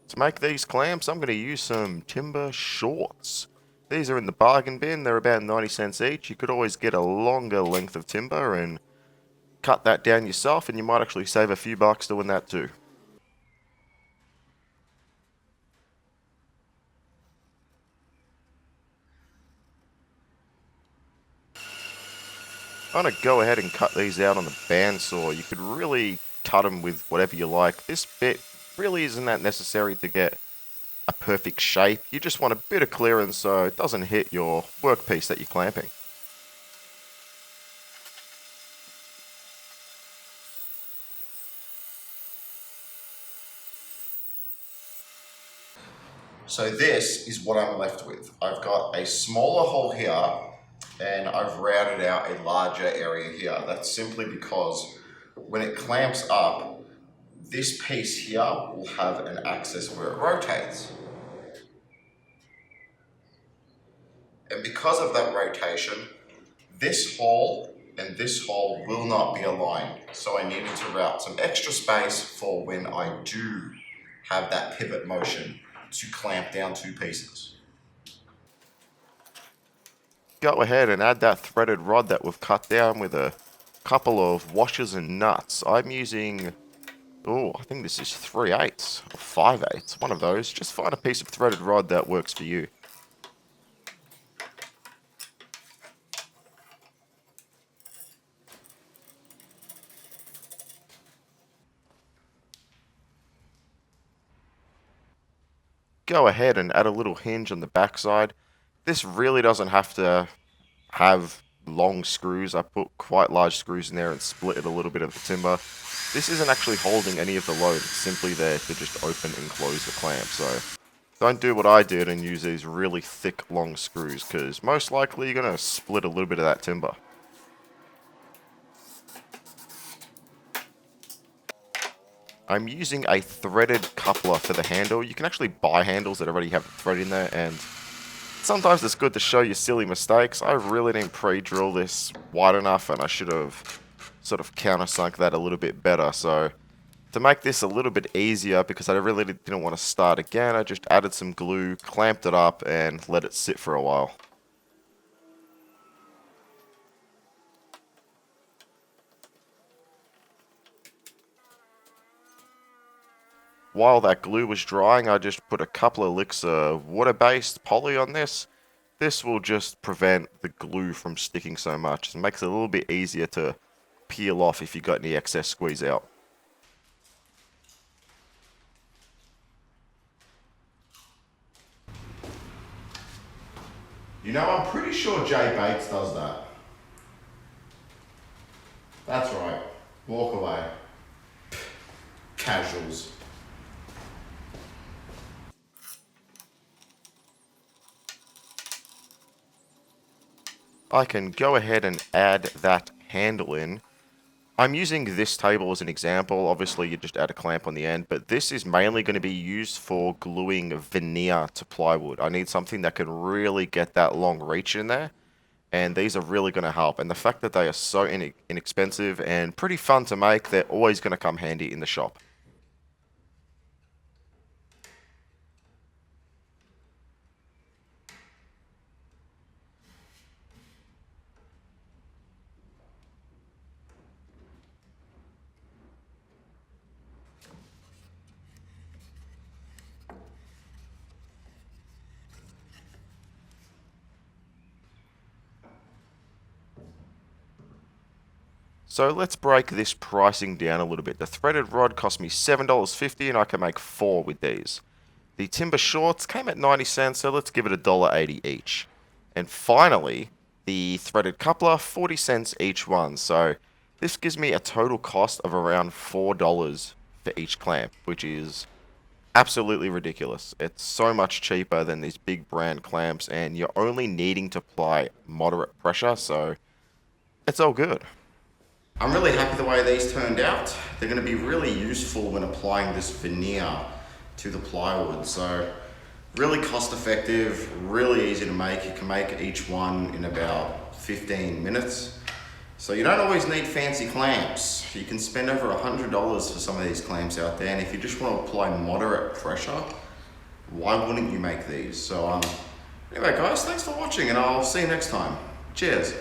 To make these clamps, I'm going to use some timber shorts. These are in the bargain bin. They're about 90 cents each. You could always get a longer length of timber and cut that down yourself, and you might actually save a few bucks doing that too. I'm going to go ahead and cut these out on the bandsaw. You could really cut them with whatever you like. This bit really isn't that necessary to get a perfect shape. You just want a bit of clearance so it doesn't hit your workpiece that you're clamping. So this is what I'm left with. I've got a smaller hole here and I've routed out a larger area here. That's simply because when it clamps up, this piece here will have an axis where it rotates. And because of that rotation, this hole and this hole will not be aligned. So I needed to route some extra space for when I do have that pivot motion to clamp down two pieces. Go ahead and add that threaded rod that we've cut down with a couple of washers and nuts. I'm using, I think this is 3/8 or 5/8, one of those. Just find a piece of threaded rod that works for you. Go ahead and add a little hinge on the backside. This really doesn't have to have long screws. I put quite large screws in there and split it a little bit of the timber. This isn't actually holding any of the load, it's simply there to just open and close the clamp. So don't do what I did and use these really thick long screws, because most likely you're going to split a little bit of that timber. I'm using a threaded coupler for the handle. You can actually buy handles that already have the thread in there, and sometimes it's good to show your silly mistakes. I really didn't pre-drill this wide enough, and I should have sort of countersunk that a little bit better. So to make this a little bit easier, because I really didn't want to start again, I just added some glue, clamped it up, and let it sit for a while. While that glue was drying, I just put a couple of licks of water-based poly on this. This will just prevent the glue from sticking so much. It makes it a little bit easier to peel off if you've got any excess squeeze out. You know, I'm pretty sure Jay Bates does that. That's right. Walk away. Casuals. I can go ahead and add that handle in. I'm using this table as an example. Obviously, you just add a clamp on the end, but this is mainly going to be used for gluing veneer to plywood. I need something that can really get that long reach in there, and these are really going to help. And the fact that they are so inexpensive and pretty fun to make, they're always going to come handy in the shop. So let's break this pricing down a little bit. The threaded rod cost me $7.50 and I can make 4 with these. The timber shorts came at 90 cents, so let's give it $1.80 each. And finally, the threaded coupler, 40 cents each one. So this gives me a total cost of around $4 for each clamp, which is absolutely ridiculous. It's so much cheaper than these big brand clamps, and you're only needing to apply moderate pressure, so it's all good. I'm really happy the way these turned out. They're going to be really useful when applying this veneer to the plywood. So really cost effective, really easy to make. You can make each one in about 15 minutes. So you don't always need fancy clamps. You can spend over $100 for some of these clamps out there, and if you just want to apply moderate pressure, why wouldn't you make these? So anyway guys, thanks for watching, and I'll see you next time. Cheers.